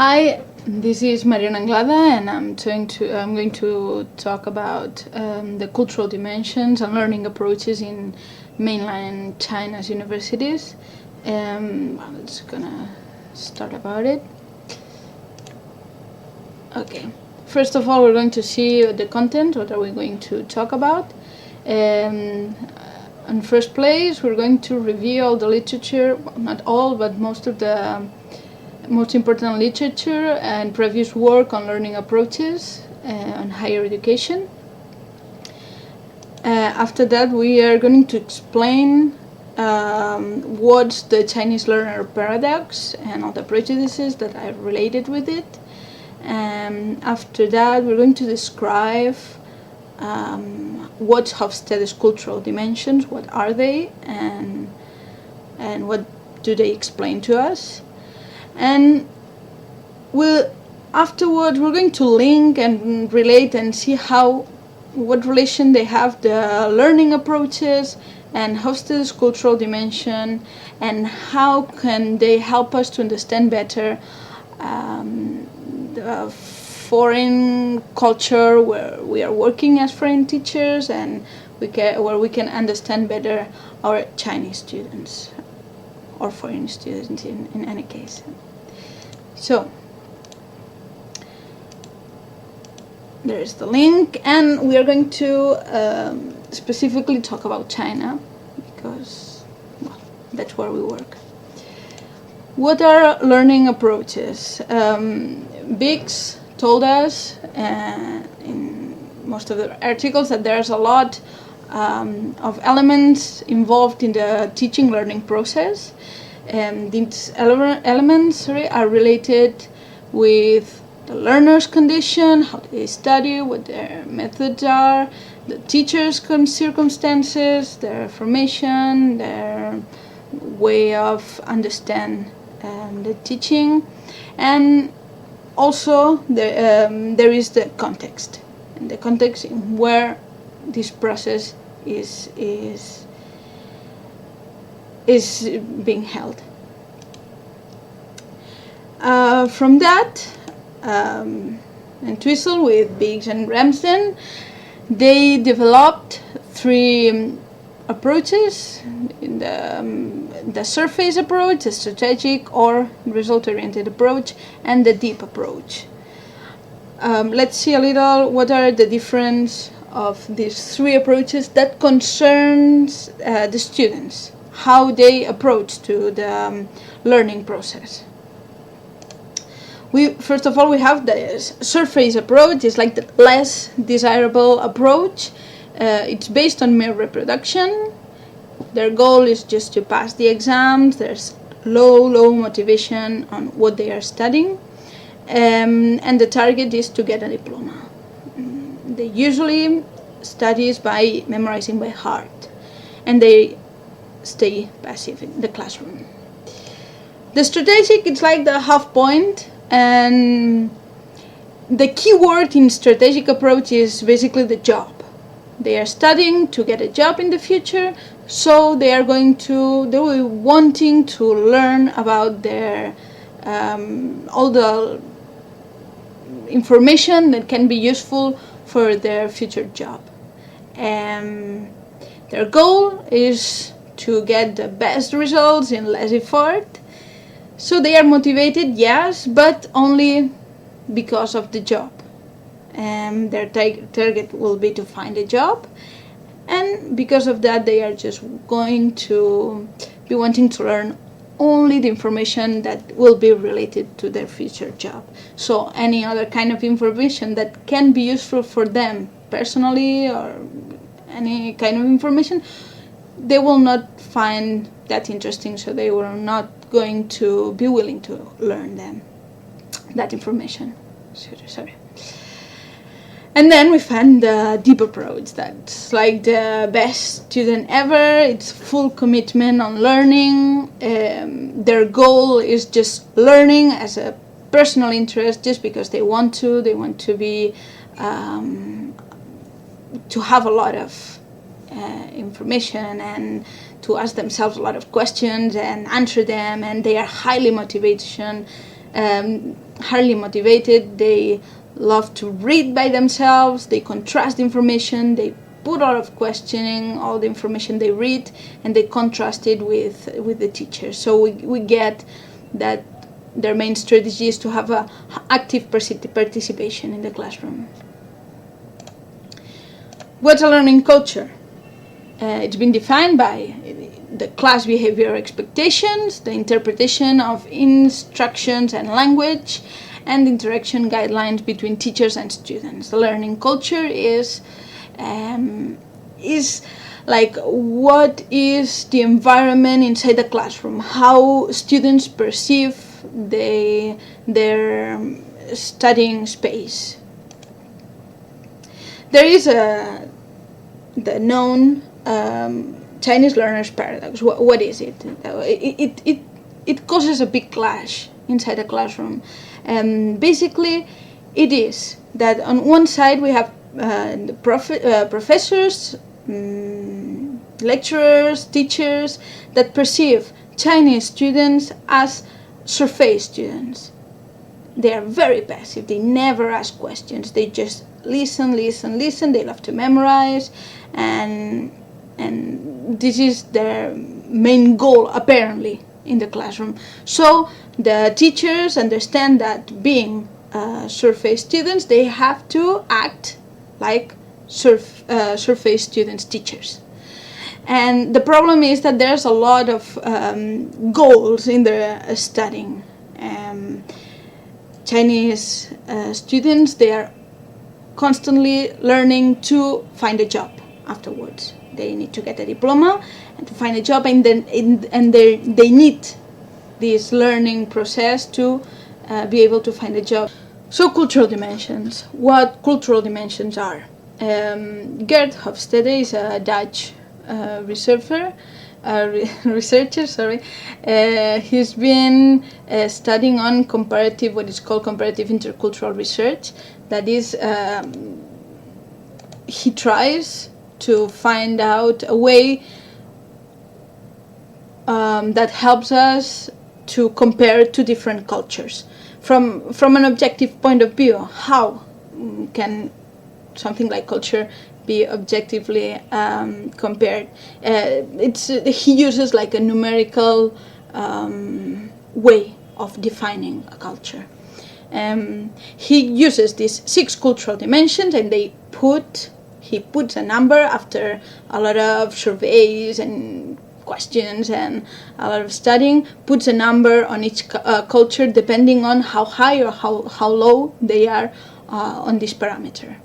Hi, this is Mariona Anglada, and I'm going to talk about the cultural dimensions and learning approaches in mainland China's universities. I'm just gonna start about it. Okay. First of all, we're going to see the content. What are we going to talk about? In first place, we're going to review all the literature, well, not all, but most of the most important literature and previous work on learning approaches on higher education. After that, we are going to explain what's the Chinese learner paradox and all the prejudices that are related with it. After that, we're going to describe what Hofstede's cultural dimensions, what are they, and what do they explain to us. And afterwards we're going to link and relate and see what relation they have, the learning approaches and Hofstede's cultural dimension, and how can they help us to understand better the foreign culture where we are working as foreign teachers, and where we can understand better our Chinese students or foreign students in any case. So there is the link, and we are going to specifically talk about China because, well, that's where we work. What are learning approaches? Biggs told us in most of the articles that there's a lot of elements involved in the teaching learning process. These elements are related with the learner's condition, how they study, what their methods are, the teacher's circumstances, their formation, their way of understand the teaching, and also there is the context, and the context in where this process is being held. From that, and Twistle with Biggs and Ramsden, they developed three approaches: the surface approach, the strategic or result-oriented approach, and the deep approach. Let's see a little what are the difference of these three approaches that concerns the students, how they approach to the learning process. First of all, we have the surface approach. It's like the less desirable approach. It's based on mere reproduction. Their goal is just to pass the exams. There's low motivation on what they are studying, and the target is to get a diploma. They usually study by memorizing by heart, and they stay passive in the classroom. The strategic, it's like the half point, and the key word in strategic approach is basically the job. They are studying to get a job in the future, so they will be wanting to learn about their all the information that can be useful for their future job. Their goal is to get the best results in less effort. So they are motivated, yes, but only because of the job. Their target will be to find a job, and because of that they are just going to be wanting to learn only the information that will be related to their future job. So any other kind of information that can be useful for them personally, or any kind of information, they will not find that interesting, so they were not going to be willing to learn that information. Sorry. And then we find the deep approach. That's like the best student ever. It's full commitment on learning. Their goal is just learning as a personal interest, just because they want to. They want to be to have a lot of information and to ask themselves a lot of questions and answer them, and they are highly motivated highly motivated. They love to read by themselves. They contrast information. They put a lot of questioning all the information they read, and they contrast it with the teacher. So we get that their main strategy is to have a active participation in the classroom. What's a learning culture? It's been defined by the class behavior expectations, the interpretation of instructions and language, and interaction guidelines between teachers and students. The learning culture is like what is the environment inside the classroom, how students perceive their studying space. There is the known Chinese learners paradox. What is it? It causes a big clash inside the classroom. Basically, it is that on one side we have the professors, lecturers, teachers that perceive Chinese students as surface students. They are very passive. They never ask questions. They just listen. They love to memorize, and this is their main goal apparently in the classroom. So the teachers understand that being surface students, they have to act like surface students, teachers. And the problem is that there's a lot of goals in their studying. Chinese students, they are constantly learning to find a job afterwards. They need to get a diploma and to find a job, and then they need this learning process to be able to find a job. So cultural dimensions. What cultural dimensions are? Gert Hofstede is a Dutch researcher. He's been studying on what is called comparative intercultural research. That is, he tries to find out a way that helps us to compare two different cultures from an objective point of view. How can something like culture be objectively compared? He uses like a numerical way of defining a culture. He uses these 6 cultural dimensions, and he puts a number after a lot of surveys and questions and a lot of studying, puts a number on each culture depending on how high or how low they are on this parameter.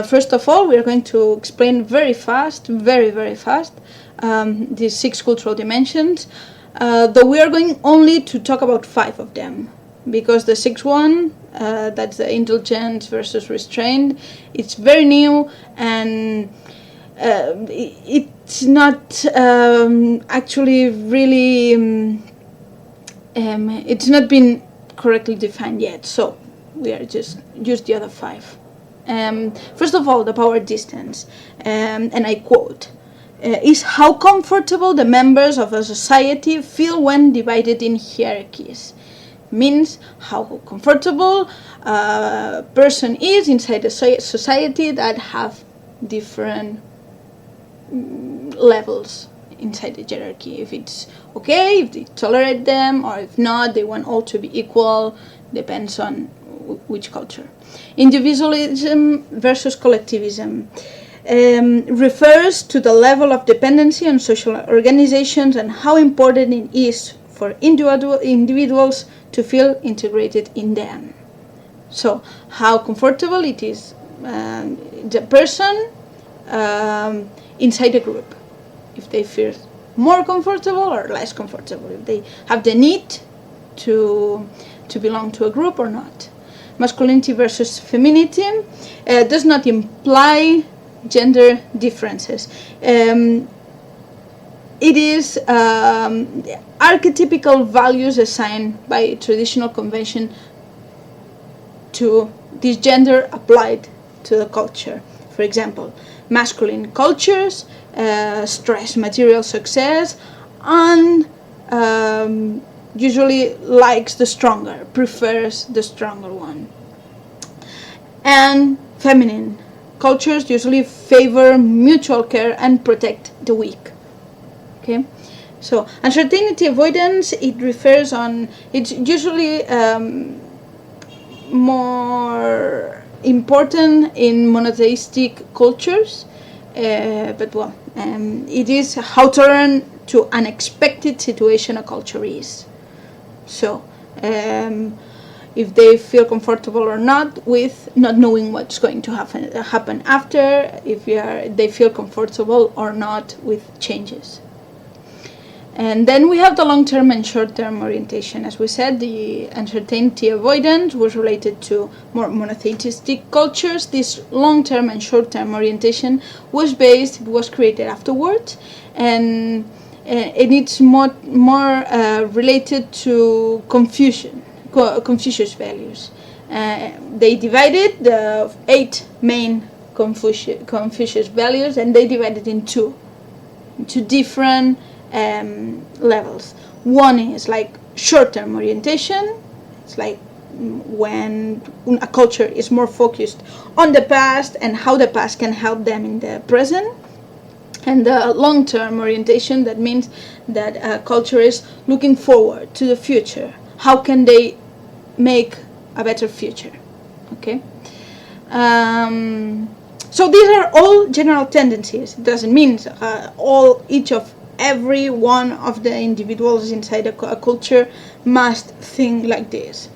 First of all, we are going to explain very fast, very fast, these 6 cultural dimensions, though we are going only to talk about 5 of them, because the 6th one, that's the indulgent versus restrained, it's very new, and it's not actually really, it's not been correctly defined yet, so we are just use the other 5. First of all, the power distance, and I quote, is how comfortable the members of a society feel when divided in hierarchies. Means how comfortable a person is inside a society that have different levels inside the hierarchy. If it's okay, if they tolerate them, or if not, they want all to be equal, depends on which culture. Individualism versus collectivism refers to the level of dependency on social organizations and how important it is for individuals to feel integrated in them. So, how comfortable it is the person inside a group. If they feel more comfortable or less comfortable, if they have the need to belong to a group or not. Masculinity versus femininity does not imply gender differences. It is archetypical values assigned by traditional convention to this gender applied to the culture. For example, masculine cultures stress material success and usually likes the stronger, prefers the stronger one. And feminine cultures usually favor mutual care and protect the weak. Okay, so uncertainty avoidance, it's usually more important in monotheistic cultures, it is how to learn to unexpected situation a culture is. So if they feel comfortable or not with not knowing what's going to happen after, if they feel comfortable or not with changes. And then we have the long-term and short-term orientation. As we said, the uncertainty avoidance was related to more monotheistic cultures. This long-term and short-term orientation was created afterwards, and it's more related to Confucius values. They divided the 8 main Confucius values, and they divided into different levels. One is like short-term orientation. It's like when a culture is more focused on the past and how the past can help them in the present. And the long-term orientation, that means that a culture is looking forward to the future. How can they make a better future? Okay. So these are all general tendencies. It doesn't mean every one of the individuals inside a culture must think like this.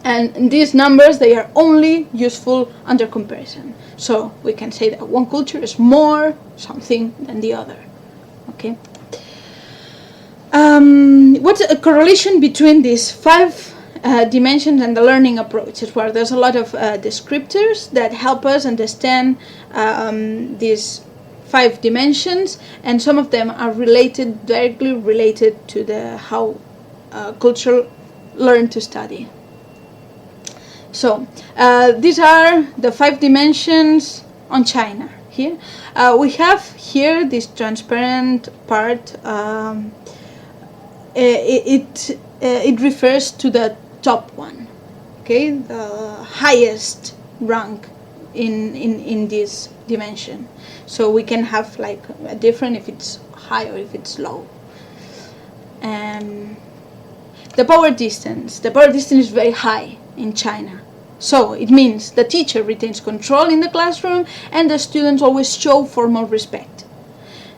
And these numbers, they are only useful under comparison. So we can say that one culture is more something than the other. Okay. What's a correlation between these 5 dimensions and the learning approaches? Where there's a lot of descriptors that help us understand these 5 dimensions, and some of them are directly related to how culture learn to study. So these are the 5 dimensions on China. Here we have here this transparent part. It refers to the top one. Okay, the highest rank in this dimension. So we can have like a different if it's high or if it's low. The power distance is very high in China. So it means the teacher retains control in the classroom and the students always show formal respect.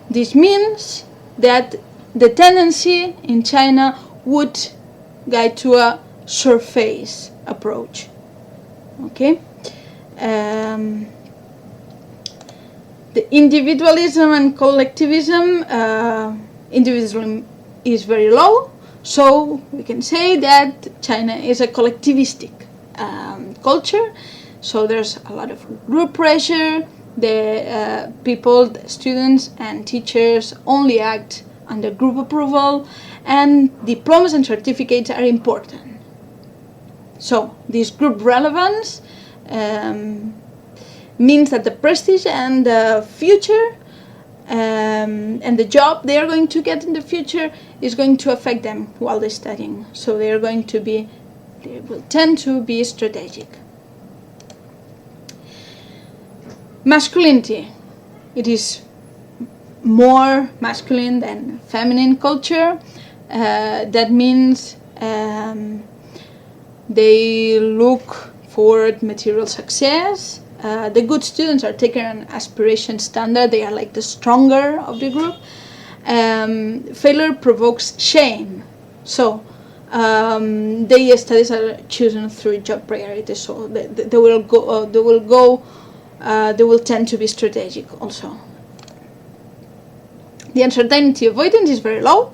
This means that the tendency in China would guide to a surface approach. Okay. The individualism and collectivism, individualism is very low, so we can say that China is a collectivistic culture. So there's a lot of group pressure. The students and teachers only act under group approval, and diplomas and certificates are important. So this group relevance means that the prestige and the future and the job they are going to get in the future is going to affect them while they're studying. So they will tend to be strategic. Masculinity. It is more masculine than feminine culture. That means they look for material success. The good students are taken an aspiration standard. They are like the stronger of the group. Failure provokes shame. So their studies are chosen through job priorities. So they will tend to be strategic also. The uncertainty avoidance is very low.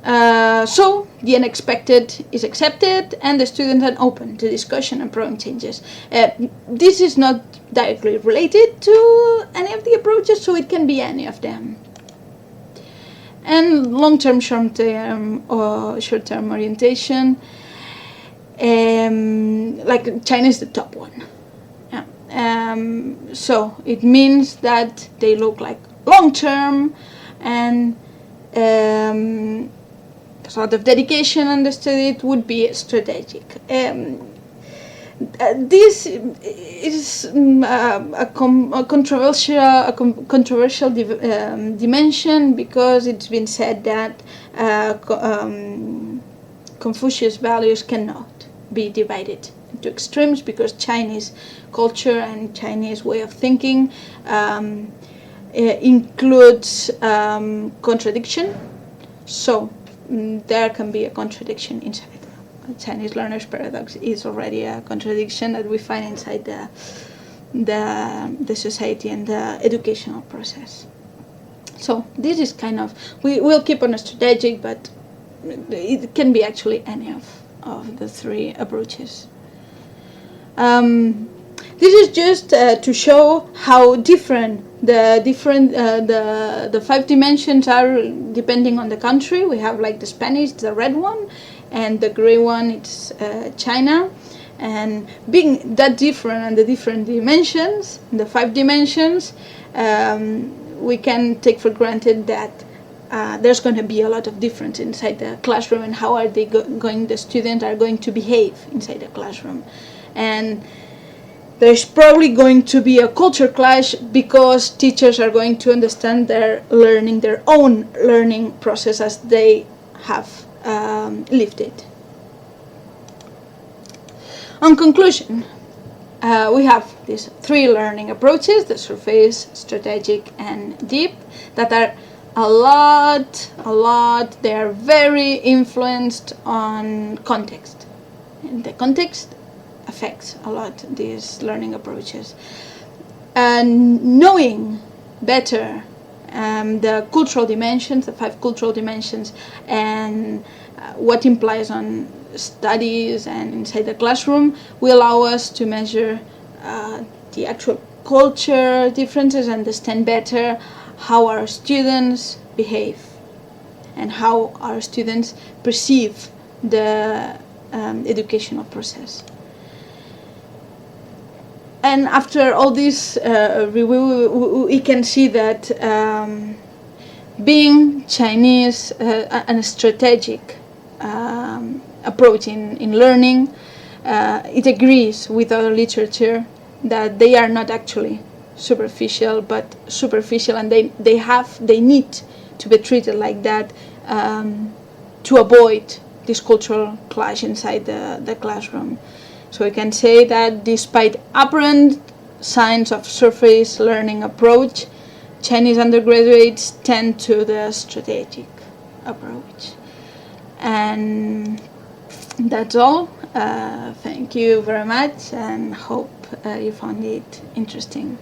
So the unexpected is accepted, and the students are open to discussion and problem changes. This is not directly related to any of the approaches, so it can be any of them. And long-term, short-term orientation, like China is the top one. Yeah. So it means that they look like long-term and there's a lot of dedication on the study, it would be strategic. This is a controversial dimension, because it's been said that Confucius values cannot be divided into extremes, because Chinese culture and Chinese way of thinking includes contradiction. So there can be a contradiction inside. Chinese learner's paradox is already a contradiction that we find inside the society and the educational process. So this is kind of, we will keep on a strategic, but it can be actually any of the three approaches. This is just to show how different the 5 dimensions are depending on the country. We have like the Spanish, the red one, and the gray one, it's China. And being that different and the different dimensions, the 5 dimensions, we can take for granted that there's going to be a lot of difference inside the classroom, and how are they the students are going to behave inside the classroom. And there's probably going to be a culture clash, because teachers are going to understand their own learning process as they have lived it. On conclusion, we have these 3 learning approaches, the surface, strategic, and deep, that are a lot, they are very influenced on context. And the context affects a lot these learning approaches. And knowing better the cultural dimensions, the 5 cultural dimensions, and what implies on studies and inside the classroom, will allow us to measure the actual culture differences, understand better how our students behave and how our students perceive the educational process. And after all this review, we can see that being Chinese and a strategic approach in learning, it agrees with other literature that they are not actually superficial, but superficial, and they need to be treated like that to avoid this cultural clash inside the classroom. So we can say that despite apparent signs of surface learning approach, Chinese undergraduates tend to the strategic approach. And that's all. Thank you very much, and hope you found it interesting.